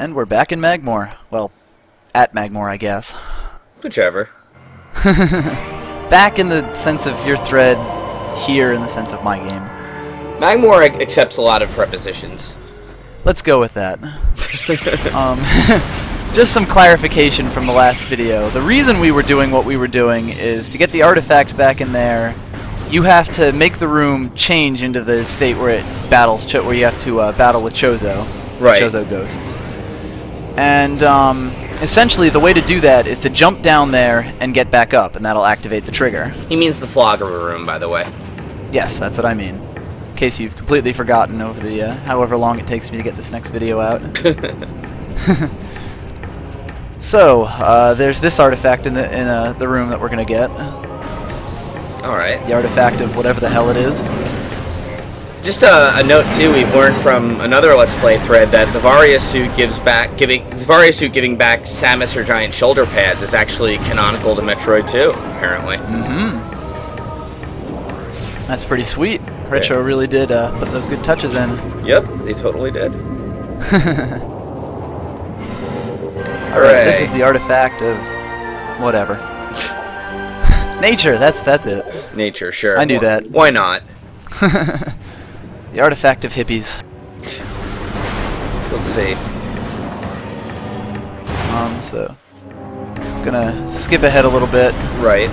And we're back in Magmoor. Well, at Magmoor, I guess. Whichever. Back in the sense of your thread, here in the sense of my game. Magmoor accepts a lot of prepositions. Let's go with that. Just some clarification from the last video. The reason we were doing what we were doing is to get the artifact back in there, you have to make the room change into the state where it battles, where you have to battle with Choso. Right. Choso ghosts. And essentially the way to do that is to jump down there and get back up, and that'll activate the trigger. He means the Flogger room, by the way. Yes, that's what I mean. In case you've completely forgotten over the however long it takes me to get this next video out. So, there's this artifact in the room that we're gonna get. Alright. The artifact of whatever the hell it is. Just a note too, we've learned from another Let's Play thread that the Varia suit giving back Samus her giant shoulder pads is actually canonical to Metroid 2, apparently. That's pretty sweet. Retro really did put those good touches in. Yep, they totally did. Alright, this is the artifact of whatever. Nature, that's it. Nature, sure. I knew that. Why not? The artifact of hippies. Let's see. So gonna skip ahead a little bit. Right.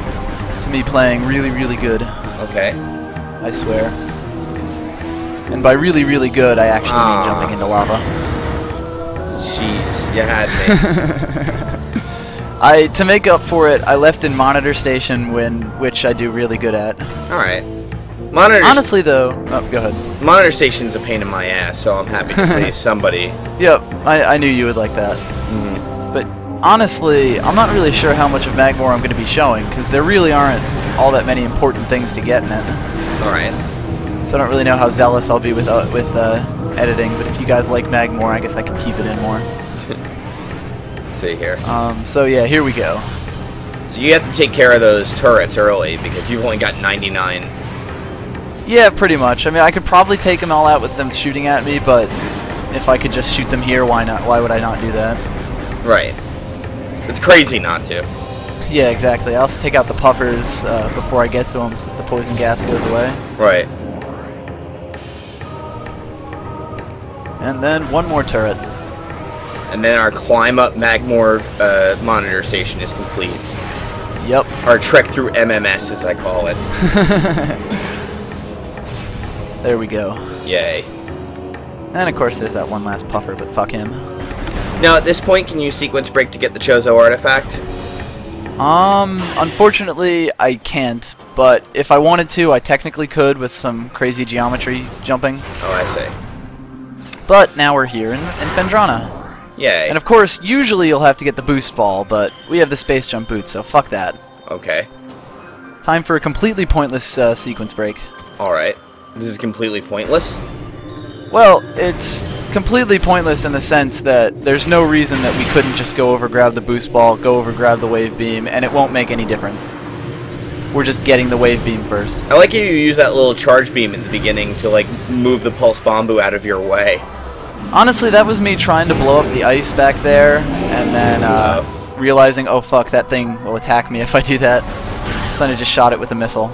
To me playing really, really good. Okay. I swear. And by really, really good, I actually mean jumping into lava. Jeez, you had me. To make up for it, I left in monitor station, which I do really good at. Alright. Honestly, though... Oh, go ahead. Monitor station's a pain in my ass, so I'm happy to say somebody. Yep, I knew you would like that. But honestly, I'm not really sure how much of Magmoor I'm going to be showing, because there really aren't all that many important things to get in it. Alright. So I don't really know how zealous I'll be with editing, but if you guys like Magmoor, I guess I can keep it in more. Let's see here. So yeah, here we go. So you have to take care of those turrets early, because you've only got 99. Yeah, pretty much. I mean, I could probably take them all out with them shooting at me, but if I could just shoot them here, why not? Why would I not do that? Right. It's crazy not to. Yeah, exactly. I also take out the puffers before I get to them so that the poison gas goes away. Right. And then one more turret. And then our climb up Magmoor monitor station is complete. Yep. Our trek through MMS, as I call it. There we go. Yay. And of course there's that one last puffer, but fuck him. Now at this point, can you sequence break to get the Choso artifact? Unfortunately I can't, but if I wanted to, I technically could with some crazy geometry jumping. Oh, I see. But now we're here in Phendrana. Yay. And of course, usually you'll have to get the boost ball, but we have the space jump boots, so fuck that. Okay. Time for a completely pointless sequence break. Alright. This is completely pointless? Well, it's completely pointless in the sense that there's no reason that we couldn't just go over, grab the boost ball, go over, grab the wave beam, and it won't make any difference. We're just getting the wave beam first. I like how you use that little charge beam in the beginning to, like, move the pulse bombu out of your way. Honestly, that was me trying to blow up the ice back there, and then realizing, oh fuck, that thing will attack me if I do that. So then I just shot it with a missile.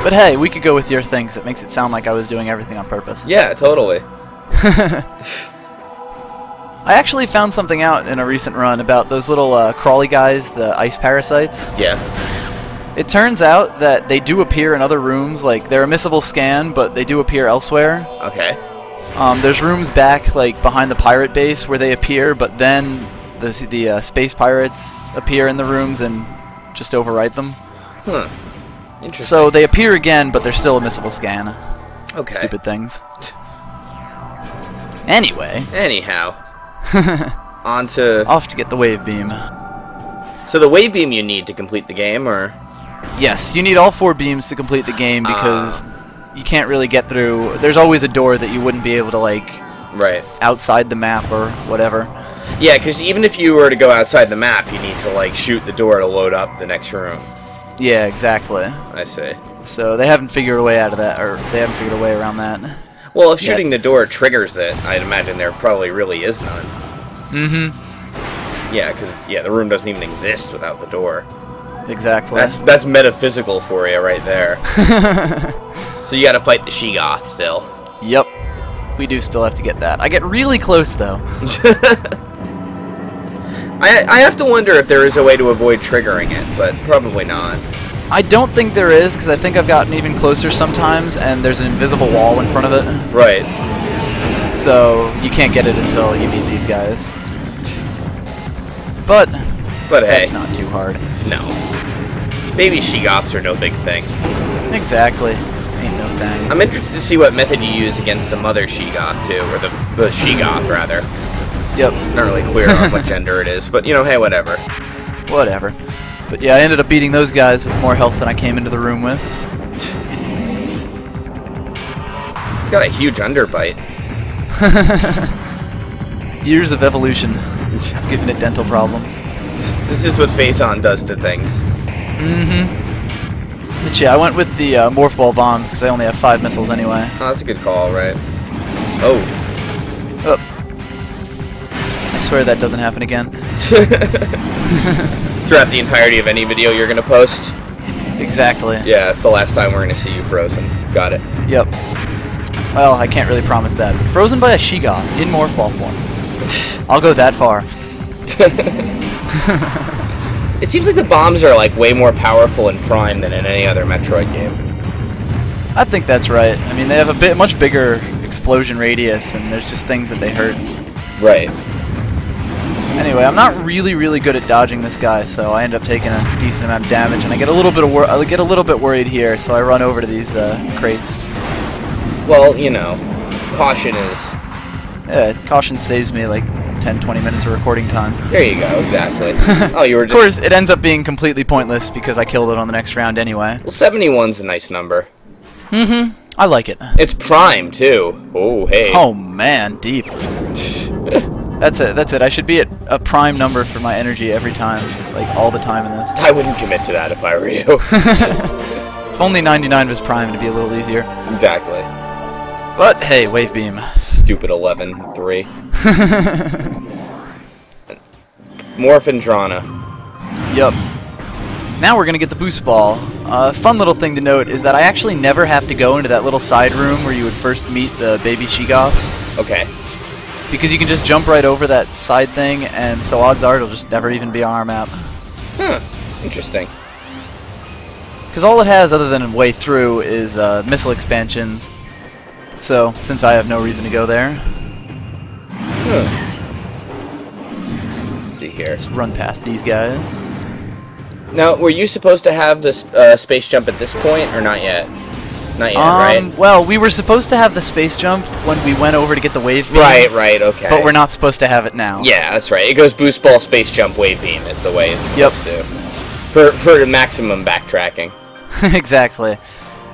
But hey, we could go with your thing, because it makes it sound like I was doing everything on purpose. Yeah, totally. I actually found something out in a recent run about those little crawly guys, the ice parasites. Yeah. It turns out that they do appear in other rooms, like they're a missable scan, but they do appear elsewhere. Okay. There's rooms back, like behind the pirate base, where they appear, but then the space pirates appear in the rooms and just overwrite them. Interesting. So they appear again, but they're still a missable scan. Okay. Stupid things. Anyway. Anyhow. On to... Off to get the wave beam. So the wave beam you need to complete the game, or...? Yes, you need all 4 beams to complete the game, because you can't really get through... There's always a door that you wouldn't be able to, like... Right. Outside the map or whatever. Yeah, because even if you were to go outside the map, you need to, like, shoot the door to load up the next room. Yeah, exactly. I see. So they haven't figured a way out of that, or they haven't figured a way around that. Well, if shooting the door triggers it, I'd imagine there probably really is none. Mm-hmm. Yeah, because the room doesn't even exist without the door. Exactly. That's metaphysical for you right there. So you gotta fight the Sheegoth still. Yep. We do still have to get that. I get really close, though. I have to wonder if there is a way to avoid triggering it, but probably not. I don't think there is, because I think I've gotten even closer sometimes, and there's an invisible wall in front of it. Right. So you can't get it until you beat these guys. But hey, that's not too hard. No. Baby Sheegoths are no big thing. Exactly. Ain't no thing. I'm interested to see what method you use against the mother Sheegoth, too, or the Sheegoth, rather. Yep. Not really clear on what gender it is, but, hey, whatever. Whatever. But yeah, I ended up beating those guys with more health than I came into the room with. He's got a huge underbite. Years of evolution. Giving it dental problems. This is what Phazon does to things. Mm-hmm. But yeah, I went with the Morph Ball bombs because I only have 5 missiles anyway. Oh, that's a good call, right? Oh. I swear that doesn't happen again. Throughout the entirety of any video you're going to post? Exactly. Yeah, it's the last time we're going to see you frozen. Got it. Yep. Well, I can't really promise that. But frozen by a Sheegoth in Morph Ball form. I'll go that far. It seems like the bombs are like way more powerful in Prime than in any other Metroid game. I think that's right. I mean, they have a much bigger explosion radius, and there's just things that they hurt. Right. Anyway, I'm not really good at dodging this guy, so I end up taking a decent amount of damage, and I get a little bit worried here, so I run over to these crates. Well, caution is... Yeah, caution saves me like 10-20 minutes of recording time. There you go, exactly. Oh, you were just... Of course, it ends up being completely pointless because I killed it on the next round anyway. Well, 71's a nice number. Mm-hmm. I like it. It's Prime, too. Oh, hey. Oh, man, deep. That's it. I should be at a prime number for my energy every time, like all the time in this. I wouldn't commit to that if I were you. If only 99 was prime, it'd be a little easier. Exactly. But hey, wave beam. Stupid 11-3. Morphindrana. Yup. Now we're gonna get the boost ball. Fun little thing to note is that I actually never have to go into that little side room where you would first meet the baby Sheegoths. Okay. Because you can just jump right over that side thing, and so odds are it'll just never even be on our map. Huh. Interesting. Because all it has other than a way through is missile expansions. So, since I have no reason to go there... Huh. Let's see here. Just run past these guys. Now, were you supposed to have this space jump at this point, or not yet? Not yet, right? Well, we were supposed to have the space jump when we went over to get the wave beam. Right, okay. But we're not supposed to have it now. Yeah, that's right. It goes boost ball, space jump, wave beam is the way it's supposed to. For maximum backtracking. Exactly.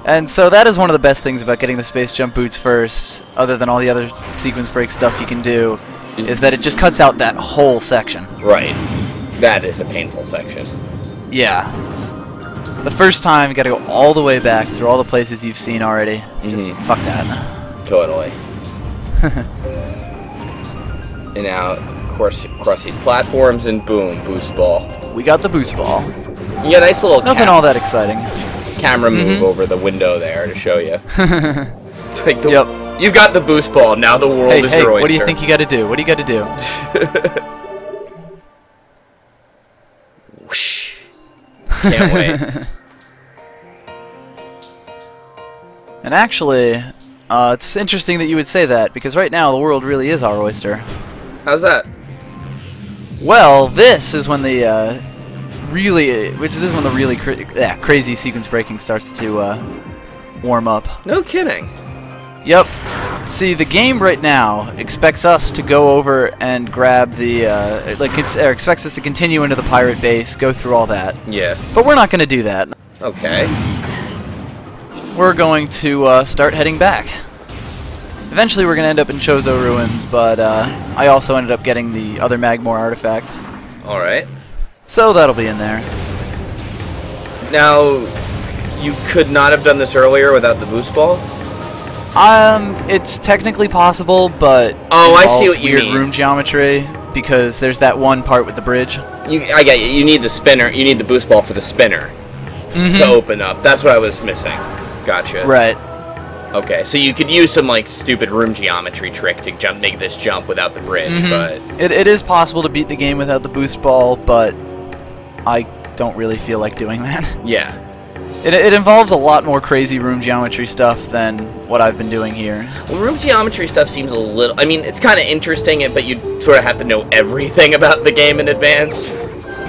And so that is one of the best things about getting the space jump boots first, other than all the other sequence break stuff you can do, is that it just cuts out that whole section. Right. That is a painful section. Yeah. The first time, you gotta go all the way back through all the places you've seen already. Just fuck that. Totally. And now, of course, across these platforms, and boom, boost ball. We got the boost ball. You got a nice little nothing all that exciting. Camera move over the window there to show you. It's like yep. You've got the boost ball, now the world is your oyster. What do you think you gotta do? What do you gotta do? Whoosh. Can't wait. And actually, it's interesting that you would say that, because right now the world really is our oyster. How's that? Well, this is when the really crazy sequence breaking starts to warm up. No kidding. Yep. See, the game right now expects us to go over and grab the expects us to continue into the pirate base, go through all that. Yeah. But we're not going to do that. Okay. We're going to start heading back. Eventually, we're going to end up in Choso ruins, but I also ended up getting the other Magmoor artifact. All right. So that'll be in there. Now, you could not have done this earlier without the boost ball? It's technically possible, but oh, I see what you weird mean. Room geometry because there's that one part with the bridge. I get you. You need the spinner. You need the boost ball for the spinner to open up. That's what I was missing. Gotcha. Right. Okay, so you could use some like stupid room geometry trick to make this jump without the bridge, but it is possible to beat the game without the boost ball, but I don't really feel like doing that. yeah. It involves a lot more crazy room geometry stuff than what I've been doing here. Well, room geometry stuff seems a little... I mean, it's kind of interesting, but you sort of have to know everything about the game in advance.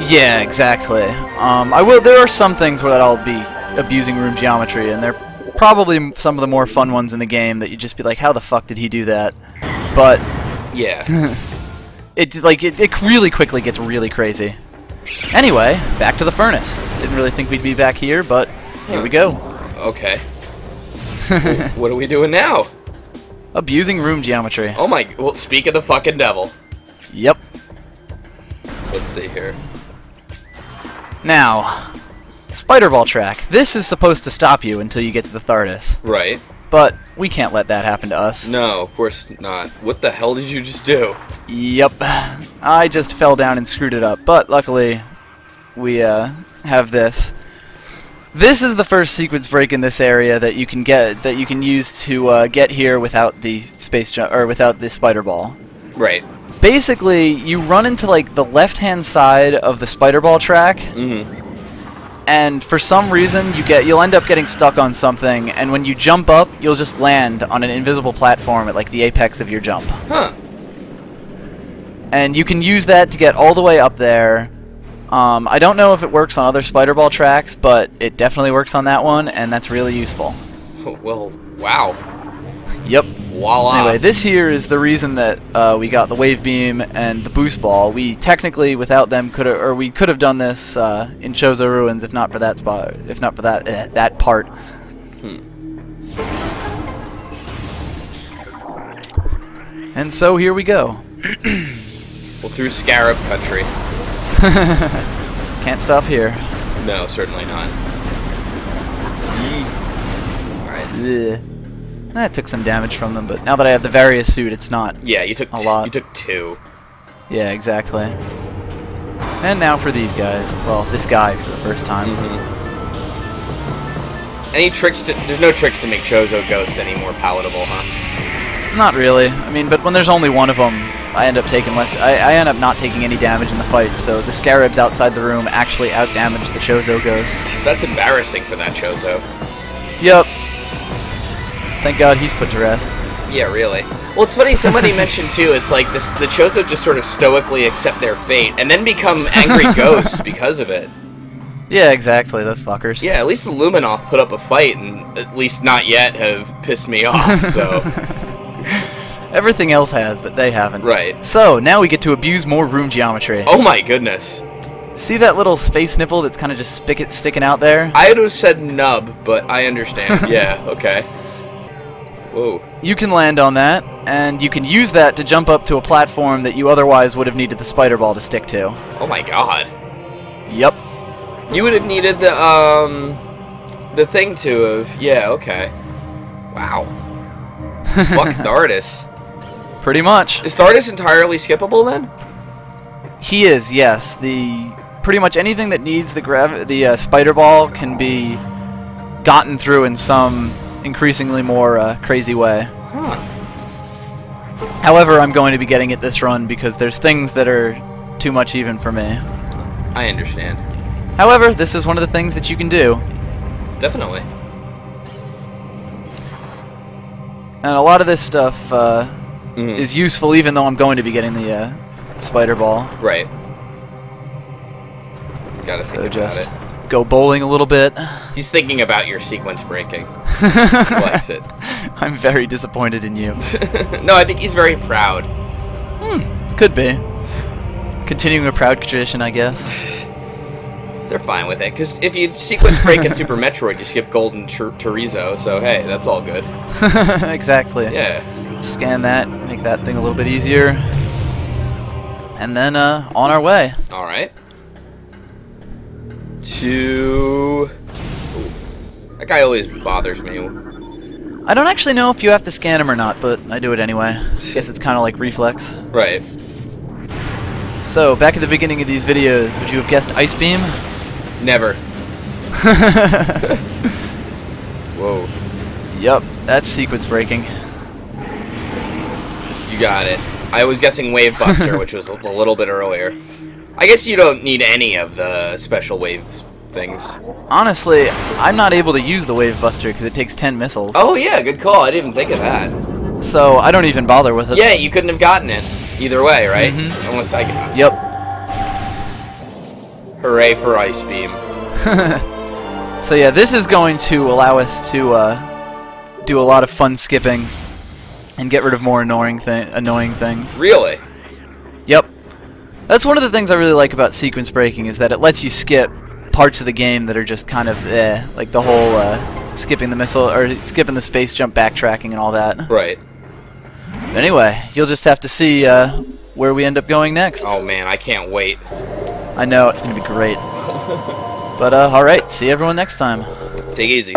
Yeah, exactly. There are some things where I'll be abusing room geometry, and they're probably some of the more fun ones in the game that you just be like, how the fuck did he do that? But yeah, it really quickly gets really crazy. Anyway, back to the furnace. Didn't really think we'd be back here, but here we go. Okay. Well, what are we doing now? Abusing room geometry. Oh my... Well, speak of the fucking devil. Yep. Let's see here. Now, spider ball track. This is supposed to stop you until you get to the TARDIS. Right. But we can't let that happen to us. No, of course not. What the hell did you just do? Yep. I just fell down and screwed it up. But luckily, we have this. This is the first sequence break in this area that you can use to get here without the without the spider ball. Right. Basically, you run into like the left-hand side of the spider ball track. And for some reason, you'll end up getting stuck on something, and when you jump up, you'll just land on an invisible platform at like the apex of your jump. Huh. And you can use that to get all the way up there. I don't know if it works on other spider ball tracks, but it definitely works on that one, and that's really useful. Well, wow. Yep. Voila. Anyway, this here is the reason that we got the wave beam and the boost ball. We technically, without them, could have done this in Choso Ruins, if not for that spot, if not for that part. And so here we go. Well, through Scarab country. Can't stop here. No, certainly not. All right. Ugh. That took some damage from them, but now that I have the various suit, it's not. Yeah, you took a lot. You took 2. Yeah, exactly. And now for these guys. Well, this guy for the first time. Any tricks to... There's no tricks to make Choso ghosts any more palatable, huh? Not really. I mean, but when there's only one of them, I end up taking less... I end up not taking any damage in the fight, so the Scarabs outside the room actually outdamage the Choso ghost. That's embarrassing for that Choso. Yep. Thank God he's put to rest. Yeah, really. Well, it's funny, somebody mentioned, too, it's like the Choso just sort of stoically accept their fate, and then become angry ghosts because of it. Yeah, exactly, those fuckers. Yeah, at least the Luminoth put up a fight, and at least not yet have pissed me off, so... Everything else has, but they haven't. Right. So, now we get to abuse more room geometry. Oh my goodness. See that little space nipple that's kind of just sticking out there? I would have said nub, but I understand. Yeah, okay. Whoa. You can land on that, and you can use that to jump up to a platform that you otherwise would have needed the spider ball to stick to. Oh my god. Yep. You would have needed the thing to have... Yeah, okay. Wow. Fuck TARDIS. Pretty much. Is TARDIS entirely skippable, then? He is, yes. Pretty much anything that needs the spider ball can be gotten through in some increasingly more crazy way. Huh. However, I'm going to be getting it this run because there's things that are too much even for me. I understand. However, this is one of the things that you can do. Definitely. And a lot of this stuff is useful even though I'm going to be getting the spider ball. Right. He's got to think about just it. Go bowling a little bit. He's thinking about your sequence breaking. He likes it. I'm very disappointed in you. No, I think he's very proud. Could be. Continuing a proud tradition, I guess. They're fine with it, because if you sequence break in Super Metroid, you skip Golden Chorizo, so hey, that's all good. Exactly. Yeah. Scan that, make that thing a little bit easier. And then, on our way. Alright. To... Ooh. That guy always bothers me. I don't actually know if you have to scan them or not, but I do it anyway. Guess it's kind of like reflex. Right. So, back at the beginning of these videos, would you have guessed Ice Beam? Never. Whoa. Yup, that's sequence breaking. You got it. I was guessing Wave Buster, which was a little bit earlier. I guess you don't need any of the special wave things. Honestly, I'm not able to use the Wave Buster because it takes 10 missiles. Oh yeah, good call. I didn't think of that. So I don't even bother with it. Yeah, you couldn't have gotten it either way, right? Mm-hmm. Unless I. Yep. Hooray for Ice Beam. So yeah, this is going to allow us to do a lot of fun skipping and get rid of more annoying things. Really? Yep. That's one of the things I really like about sequence breaking is that it lets you skip parts of the game that are just kind of like the whole skipping the missile or skipping the space jump backtracking and all that. Right. Anyway, you'll just have to see where we end up going next. Oh man, I can't wait. I know, it's going to be great. But alright, see everyone next time. Take it easy.